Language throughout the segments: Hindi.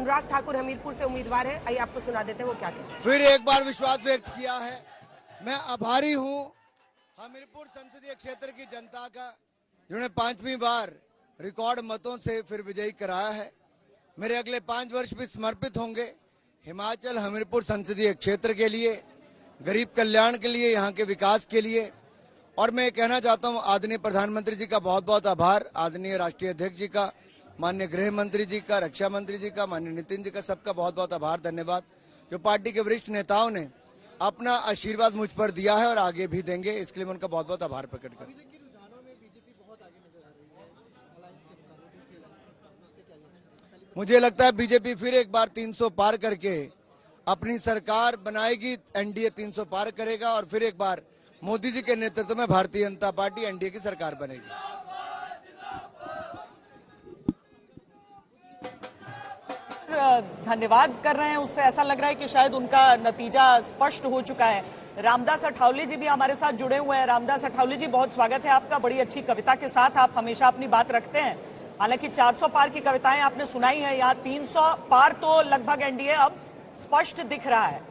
अनुराग ठाकुर हमीरपुर से उम्मीदवार है, आइए आपको सुना देते हैं वो क्या कहते हैं। फिर एक बार विश्वास व्यक्त किया है। मैं आभारी हूं हमीरपुर संसदीय क्षेत्र की जनता का, जिन्होंने 5वीं बार रिकॉर्ड मतों से फिर विजयी कराया है। मेरे अगले 5 वर्ष भी समर्पित होंगे हिमाचल हमीरपुर संसदीय क्षेत्र के लिए, गरीब कल्याण के लिए, यहाँ के विकास के लिए। और मैं कहना चाहता हूँ आदरणीय प्रधानमंत्री जी का बहुत बहुत आभार, आदरणीय राष्ट्रीय अध्यक्ष जी का, माननीय गृह मंत्री जी का, रक्षा मंत्री जी का, माननीय नितिन जी का, सबका बहुत बहुत आभार, धन्यवाद। जो पार्टी के वरिष्ठ नेताओं ने अपना आशीर्वाद मुझ पर दिया है और आगे भी देंगे, इसके लिए मैं उनका बहुत बहुत आभार प्रकट करता हूं। मुझे लगता है बीजेपी फिर एक बार 300 पार करके अपनी सरकार बनाएगी, एनडीए 300 पार करेगा और फिर एक बार मोदी जी के नेतृत्व में भारतीय जनता पार्टी एनडीए की सरकार बनेगी। धन्यवाद कर रहे हैं, उससे ऐसा लग रहा है कि शायद उनका नतीजा स्पष्ट हो चुका है। रामदास अठावले जी भी हमारे साथ जुड़े हुए हैं। रामदास अठावले जी, बहुत स्वागत है आपका। बड़ी अच्छी कविता के साथ आप हमेशा अपनी बात रखते हैं। हालांकि 400 पार की कविताएं आपने सुनाई है, यहाँ 300 पार तो लगभग एनडीए अब स्पष्ट दिख रहा है।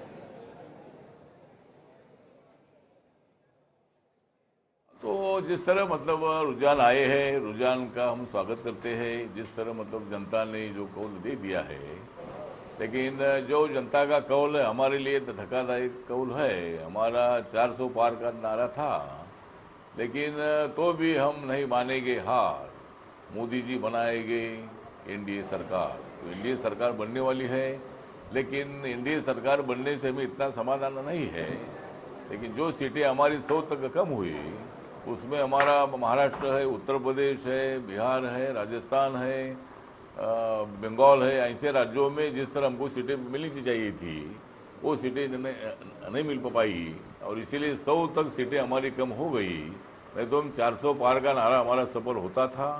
तो जिस तरह मतलब रुझान आए हैं, रुझान का हम स्वागत करते हैं। जिस तरह मतलब जनता ने जो कौल दे दिया है, लेकिन जो जनता का कौल है हमारे लिए धक्कादायक कौल है। हमारा 400 पार का नारा था, लेकिन तो भी हम नहीं मानेंगे हार। मोदी जी बनाएंगे एनडीए सरकार, तो एनडीए सरकार बनने वाली है, लेकिन एनडीए सरकार बनने से हमें इतना समाधान नहीं है। लेकिन जो सीटें हमारी 100 तक कम हुई, उसमें हमारा महाराष्ट्र है, उत्तर प्रदेश है, बिहार है, राजस्थान है, बंगाल है, ऐसे राज्यों में जिस तरह हमको सीटें मिलनी चाहिए थी वो सीटें नहीं मिल पाई और इसीलिए 100 तक सीटें हमारी कम हो गई। नहीं तो हम 400 पार का नारा हमारा सफल होता था।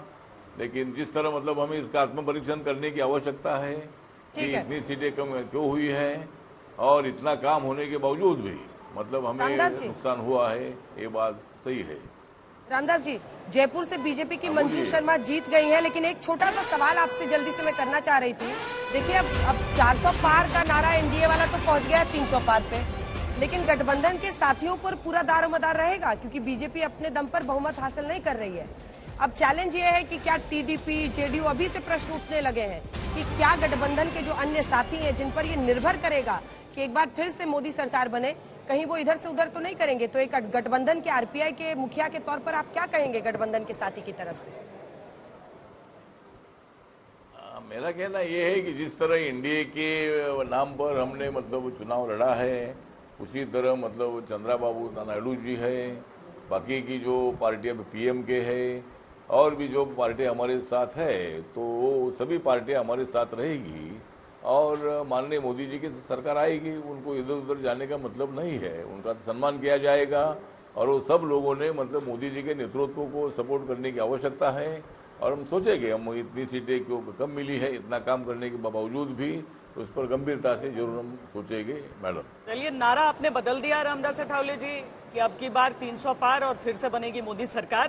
लेकिन जिस तरह मतलब हमें इसका आत्मपरीक्षण करने की आवश्यकता है कि इतनी सीटें कम क्यों हुई है और इतना काम होने के बावजूद भी मतलब हमें नुकसान हुआ है, ये बात सही है। रामदास जी, जयपुर से बीजेपी की मंजू शर्मा जीत गई हैं, लेकिन एक छोटा सा सवाल आपसे जल्दी से मैं करना चाह रही थी। देखिए, अब 400 पार का नारा एनडीए वाला तो पहुंच गया है 300 पार पे, लेकिन गठबंधन के साथियों पर पूरा दारोमदार रहेगा, क्योंकि बीजेपी अपने दम पर बहुमत हासिल नहीं कर रही है। अब चैलेंज ये है कि क्या टीडीपी, जेडीयू, अभी से प्रश्न उठने लगे हैं कि क्या गठबंधन के जो अन्य साथी हैं, जिन पर ये निर्भर करेगा कि एक बार फिर से मोदी सरकार बने, कहीं वो इधर से उधर तो नहीं करेंगे। तो एक गठबंधन के आरपीआई के मुखिया के तौर पर आप क्या कहेंगे गठबंधन के साथी की तरफ से? मेरा कहना यह है कि जिस तरह एनडीए के नाम पर हमने मतलब चुनाव लड़ा है, उसी तरह मतलब चंद्रबाबू नायडू जी है, बाकी की जो पार्टियां पीएम के है और भी जो पार्टी हमारे साथ है, तो सभी पार्टियां हमारे साथ रहेगी और माननीय मोदी जी की सरकार आएगी। उनको इधर उधर जाने का मतलब नहीं है, उनका सम्मान किया जाएगा और वो सब लोगों ने मतलब मोदी जी के नेतृत्व को सपोर्ट करने की आवश्यकता है। और हम सोचेंगे हम इतनी सीटें क्यों कम मिली है, इतना काम करने के बावजूद भी, तो उस पर गंभीरता से जरूर हम सोचेंगे मैडम। चलिए, नारा आपने बदल दिया रामदास अठावले जी कि अब की बार 300 पार और फिर से बनेगी मोदी सरकार।